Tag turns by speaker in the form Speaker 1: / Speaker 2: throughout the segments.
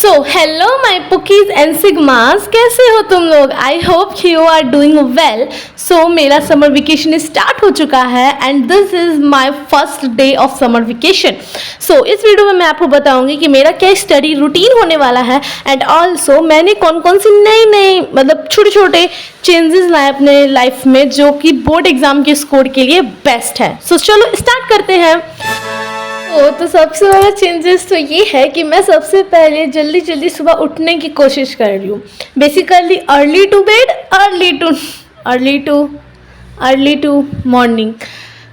Speaker 1: So hello my पुकीज and सिग्मास, कैसे हो तुम लोग? I hope you are doing well. So मेरा समर वेकेशन स्टार्ट हो चुका है and this is my first day of summer vacation. So इस वीडियो में मैं आपको बताऊंगी कि मेरा क्या स्टडी रूटीन होने वाला है एंड ऑल्सो मैंने कौन कौन सी नई मतलब छोटे छोटे चेंजेस लाए अपने लाइफ में जो कि बोर्ड एग्जाम के स्कोर के लिए बेस्ट है। सो चलो स्टार्ट करते हैं। तो सबसे बड़ा चेंजेस तो ये है कि मैं सबसे पहले जल्दी जल्दी सुबह उठने की कोशिश कर रही हूँ। Basically early to bed, early to morning.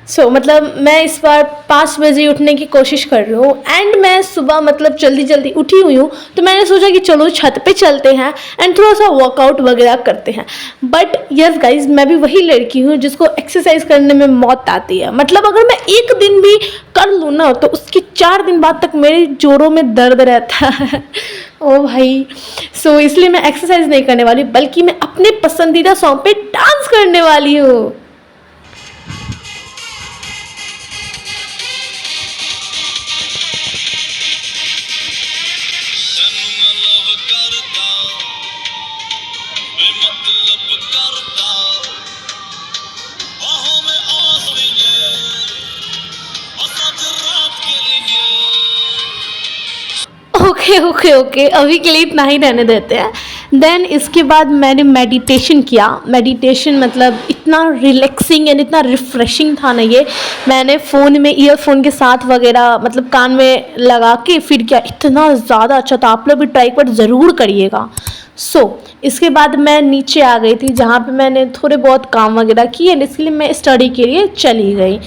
Speaker 1: So मतलब मैं इस बार 5 बजे उठने की कोशिश कर रही हूँ एंड मैं सुबह मतलब जल्दी जल्दी उठी हुई हूँ, तो मैंने सोचा कि चलो छत पे चलते हैं एंड थोड़ा सा वर्कआउट वगैरह करते हैं। बट यस गाइज, मैं भी वही लड़की हूँ जिसको एक्सरसाइज करने में मौत आती है। मतलब अगर मैं एक दिन भी कर लूँ ना तो उसके 4 दिन बाद तक मेरे जोड़ों में दर्द रहता है। ओ भाई, सो इसलिए मैं एक्सरसाइज नहीं करने वाली बल्कि मैं अपने पसंदीदा सॉन्ग पे डांस करने वाली हूँ। ओके, अभी के लिए इतना ही रहने देते हैं। देन इसके बाद मैंने मेडिटेशन किया। मेडिटेशन मतलब इतना रिलैक्सिंग एंड इतना रिफ्रेशिंग था ना ये। मैंने फ़ोन में ईयरफोन के साथ वगैरह मतलब कान में लगा के फिर किया, इतना ज़्यादा अच्छा था। आप लोग भी ट्राई पर ज़रूर करिएगा। इसके बाद मैं नीचे आ गई थी जहाँ पे मैंने थोड़े बहुत काम वगैरह किए एंड इसके लिए मैं स्टडी के लिए चली गई।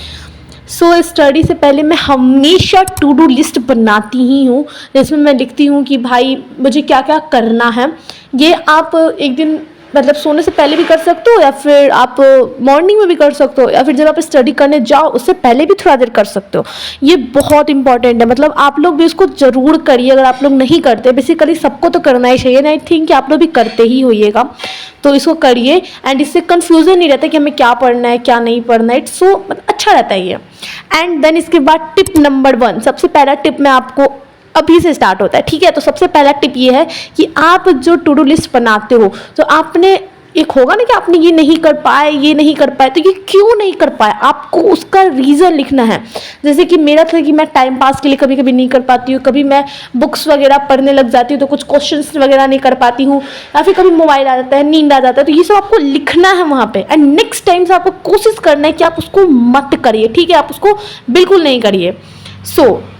Speaker 1: स्टडी से पहले मैं हमेशा टू डू लिस्ट बनाती ही हूँ, जिसमें मैं लिखती हूँ कि भाई मुझे क्या क्या करना है। ये आप एक दिन मतलब सोने से पहले भी कर सकते हो या फिर आप मॉर्निंग में भी कर सकते हो या फिर जब आप स्टडी करने जाओ उससे पहले भी थोड़ा देर कर सकते हो। ये बहुत इंपॉर्टेंट है, मतलब आप लोग भी इसको ज़रूर करिए। अगर आप लोग नहीं करते, बेसिकली सबको तो करना ही चाहिए, आई थिंक कि आप लोग भी करते ही होइएगा, तो इसको करिए एंड इससे कन्फ्यूज़न नहीं रहता कि हमें क्या पढ़ना है क्या नहीं पढ़ना है। इट्स सो अच्छा रहता है ये। एंड देन इसके बाद टिप नंबर 1, सबसे पहला टिप मैं आपको अभी से स्टार्ट होता है, ठीक है। तो सबसे पहला टिप ये है कि आप जो टू डू लिस्ट बनाते हो तो आपने एक होगा ना कि आपने ये नहीं कर पाए, तो ये क्यों नहीं कर पाए, आपको उसका रीज़न लिखना है। जैसे कि मेरा था कि मैं टाइम पास के लिए कभी कभी नहीं कर पाती हूँ, कभी मैं बुक्स वगैरह पढ़ने लग जाती हूँ तो कुछ क्वेश्चंस वगैरह नहीं कर पाती हूँ, या फिर कभी मोबाइल आ जाता है, नींद आ जाता है। तो ये सब आपको लिखना है वहाँ पे एंड नेक्स्ट टाइम से आपको कोशिश करना है कि आप उसको मत करिए, ठीक है। आप उसको बिल्कुल नहीं करिए।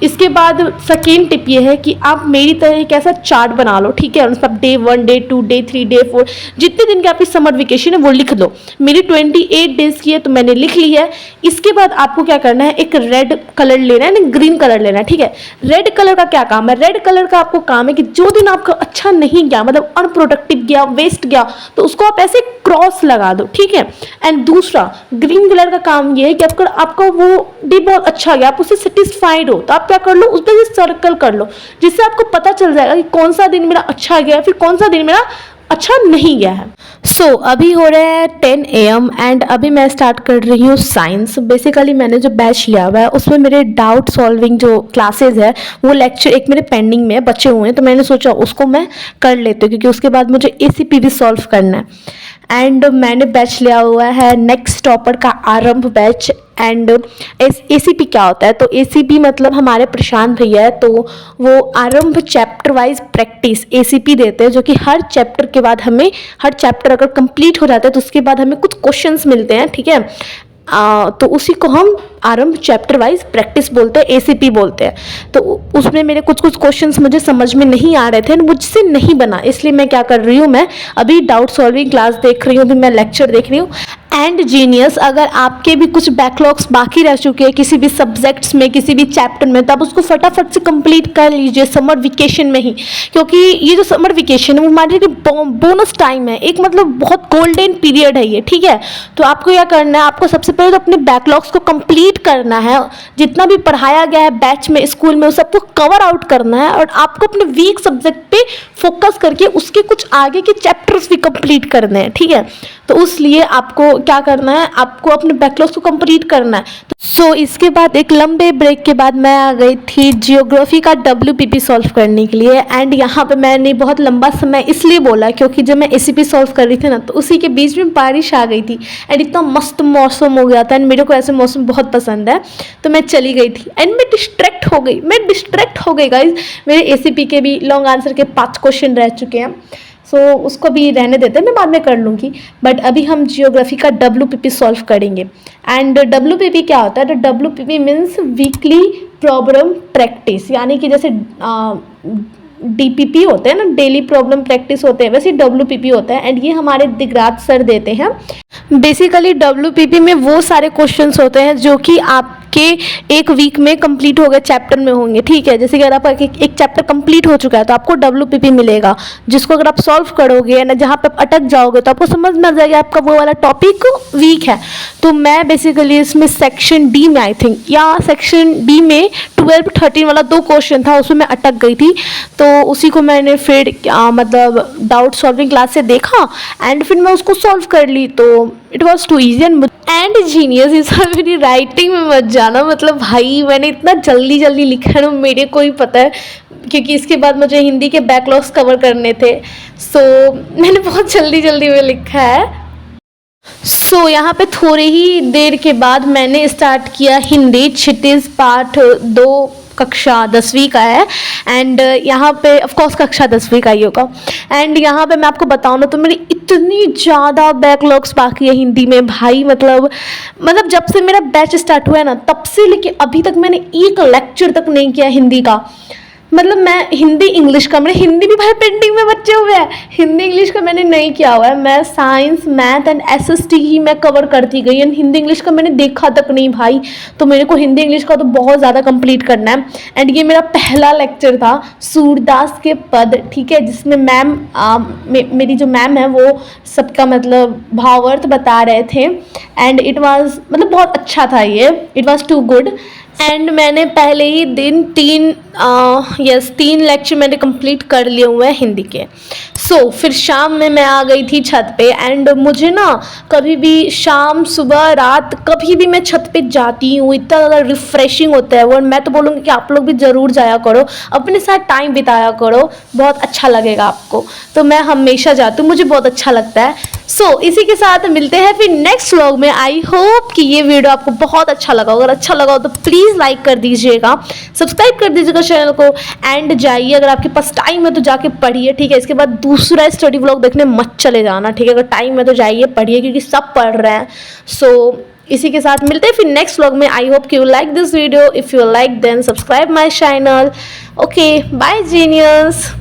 Speaker 1: इसके बाद सेकेंड टिप ये है कि आप मेरी तरह एक ऐसा चार्ट बना लो, ठीक है। मतलब डे 1, डे 2, डे 3, डे 4, जितने दिन की आपकी समर वेकेशन है वो लिख दो। मेरी 28 डेज की है तो मैंने लिख ली है। इसके बाद आपको क्या करना है, एक रेड कलर लेना है, ग्रीन कलर लेना है, ठीक है। रेड कलर का क्या काम है? रेड कलर का आपको काम है कि जो दिन आपका अच्छा नहीं गया, मतलब अनप्रोडक्टिव गया, वेस्ट गया, तो उसको आप ऐसे क्रॉस लगा दो, ठीक है। एंड दूसरा ग्रीन कलर का काम ये है कि आपका वो डे बहुत अच्छा गया, आप उससे सेटिस्फाइड हो, तो आप क्या कर लो, उस पर सर्कल कर लो, जिससे आपको पता चल जाएगा कि कौन सा दिन मेरा अच्छा गया फिर कौन सा दिन मेरा अच्छा नहीं गया है। अभी हो रहे हैं 10 AM एंड अभी मैं स्टार्ट कर रही हूँ साइंस। बेसिकली मैंने जो बैच लिया हुआ है उसमें मेरे डाउट सॉल्विंग जो क्लासेस है वो लेक्चर एक मेरे पेंडिंग में बचे हुए हैं, तो मैंने सोचा उसको मैं कर लेती हूँ क्योंकि उसके बाद मुझे ACP भी सॉल्व करना है। एंड मैंने बैच लिया हुआ है नेक्स्ट टॉपर का आरंभ बैच। एंड ACP क्या होता है? तो ACP मतलब हमारे प्रशांत भैया है, तो वो आरंभ चैप्टर वाइज प्रैक्टिस ACP देते हैं, जो कि हर चैप्टर के बाद हमें, हर चैप्टर अगर कंप्लीट हो जाता है तो उसके बाद हमें कुछ क्वेश्चंस मिलते हैं, ठीक है। तो उसी को हम आरंभ चैप्टर वाइज प्रैक्टिस बोलते हैं, ACP बोलते हैं। तो उसमें मेरे कुछ क्वेश्चंस मुझे समझ में नहीं आ रहे थे, मुझसे नहीं बना, इसलिए मैं क्या कर रही हूँ, मैं अभी डाउट सॉल्विंग क्लास देख रही हूँ, अभी मैं लेक्चर देख रही हूँ। एंड जीनियस, अगर आपके भी कुछ बैकलॉग्स बाकी रह चुके हैं किसी भी सब्जेक्ट्स में, किसी भी चैप्टर में, तब उसको फटाफट से कंप्लीट कर लीजिए समर वेकेशन में ही, क्योंकि ये जो समर वेकेशन है वो हमारे लिए बोनस टाइम है, एक मतलब बहुत गोल्डन पीरियड है ये, ठीक है। तो आपको क्या करना है, आपको सबसे पहले तो अपने बैकलॉग्स को कंप्लीट करना है, जितना भी पढ़ाया गया है बैच में, स्कूल में, उस सबको कवर आउट करना है और आपको अपने वीक सब्जेक्ट पे फोकस करके उसके कुछ आगे के चैप्टर्स भी कंप्लीट करने हैं, ठीक है। तो उस लिए आपको क्या करना है, आपको अपने बैकलॉग्स को कंप्लीट करना है। सो इसके बाद एक लंबे ब्रेक के बाद मैं आ गई थी जियोग्राफी का WPP सॉल्व करने के लिए। एंड यहाँ पे मैंने बहुत लंबा समय इसलिए बोला क्योंकि जब मैं ACP सॉल्व कर रही थी ना, तो उसी के बीच में बारिश आ गई थी एंड इतना मस्त मौसम हो गया था। एंड मेरे को ऐसे मौसम बहुत पसंद है, तो मैं चली गई थी एंड मैं डिस्ट्रैक्ट हो गई गाइज। मेरे ACP के भी लॉन्ग आंसर के 5 क्वेश्चन रह चुके हैं, सो उसको भी रहने देते हैं, मैं बाद में कर लूँगी। बट अभी हम जियोग्राफी का WPP सॉल्व करेंगे। एंड WPP क्या होता है? तो WPP means weekly problem practice, यानी कि जैसे DPP होते हैं ना, डेली प्रॉब्लम प्रैक्टिस होते हैं, वैसे WPP होता है। एंड ये हमारे दिगराज सर देते हैं। बेसिकली WPP में वो सारे क्वेश्चंस होते हैं जो कि आपके एक वीक में कंप्लीट हो गए चैप्टर में होंगे, ठीक है। जैसे कि अगर आपका एक चैप्टर कंप्लीट हो चुका है तो आपको WPP मिलेगा, जिसको अगर आप सॉल्व करोगे ना, जहाँ पे आप अटक जाओगे तो आपको समझ में आ जाएगा आपका वो वाला टॉपिक वीक है। तो मैं बेसिकली इसमें सेक्शन D में आई थिंक, या सेक्शन D में 12 13 वाला 2 क्वेश्चन था, उसमें मैं अटक गई थी। तो उसी को मैंने फिर मतलब डाउट सॉल्विंग क्लास से देखा एंड फिर मैं उसको सॉल्व कर ली। तो it was too easy and genius. इस मेरी राइटिंग में मत जाना, मतलब भाई मैंने इतना जल्दी लिखा है ना, मेरे को ही पता है, क्योंकि इसके बाद मुझे हिंदी के बैकलॉग्स कवर करने थे। सो मैंने बहुत जल्दी में लिखा है। सो यहाँ पे थोड़ी ही देर के बाद मैंने स्टार्ट किया हिंदी। क्षितिज पाठ 2 कक्षा 10वीं का है। एंड यहाँ पे ऑफकोर्स कक्षा 10वीं का ही होगा। एंड यहाँ पे मैं आपको बताऊँ ना, तो मेरी इतनी ज़्यादा बैकलॉग्स बाकी है हिंदी में भाई। मतलब जब से मेरा बैच स्टार्ट हुआ है ना, तब से लेके अभी तक मैंने एक लेक्चर तक नहीं किया हिंदी का। मतलब मैं हिंदी इंग्लिश का, मेरे हिंदी भी भाई पेंडिंग में बचे हुए हैं, हिंदी इंग्लिश का मैंने नहीं किया हुआ है। मैं साइंस मैथ एंड SST ही मैं कवर करती गई, एंड हिंदी इंग्लिश का मैंने देखा तक नहीं भाई। तो मेरे को हिंदी इंग्लिश का तो बहुत ज़्यादा कंप्लीट करना है। एंड ये मेरा पहला लेक्चर था सूरदास के पद, ठीक है, जिसमें मैम मेरी जो मैम है वो सबका मतलब भावार्थ बता रहे थे। एंड इट वाज मतलब बहुत अच्छा था ये, it was too good. And मैंने पहले ही दिन 3 लेक्चर मैंने कंप्लीट कर लिए हुए हैं हिंदी के। सो फिर शाम में मैं आ गई थी छत पे। एंड मुझे ना कभी भी शाम सुबह रात कभी भी मैं छत पे जाती हूँ, इतना ज़्यादा रिफ्रेशिंग होता है वो। मैं तो बोलूँगी कि आप लोग भी ज़रूर जाया करो, अपने साथ टाइम बिताया करो, बहुत अच्छा लगेगा आपको। तो मैं हमेशा जाती हूँ, मुझे बहुत अच्छा लगता है। सो इसी के साथ मिलते हैं फिर नेक्स्ट व्लॉग में। आई होप कि ये वीडियो आपको बहुत अच्छा लगा। अगर अच्छा लगा हो तो प्लीज़ लाइक कर दीजिएगा, सब्सक्राइब कर दीजिएगा चैनल को। एंड जाइए, अगर आपके पास टाइम है तो जाके पढ़िए, ठीक है। इसके बाद दूसरा स्टडी व्लॉग देखने मत चले जाना, ठीक है। अगर टाइम है तो जाइए पढ़िए, क्योंकि सब पढ़ रहे हैं। सो इसी के साथ मिलते हैं फिर नेक्स्ट व्लॉग में। I hope you like this video. If you like then subscribe my channel. Okay, bye genius.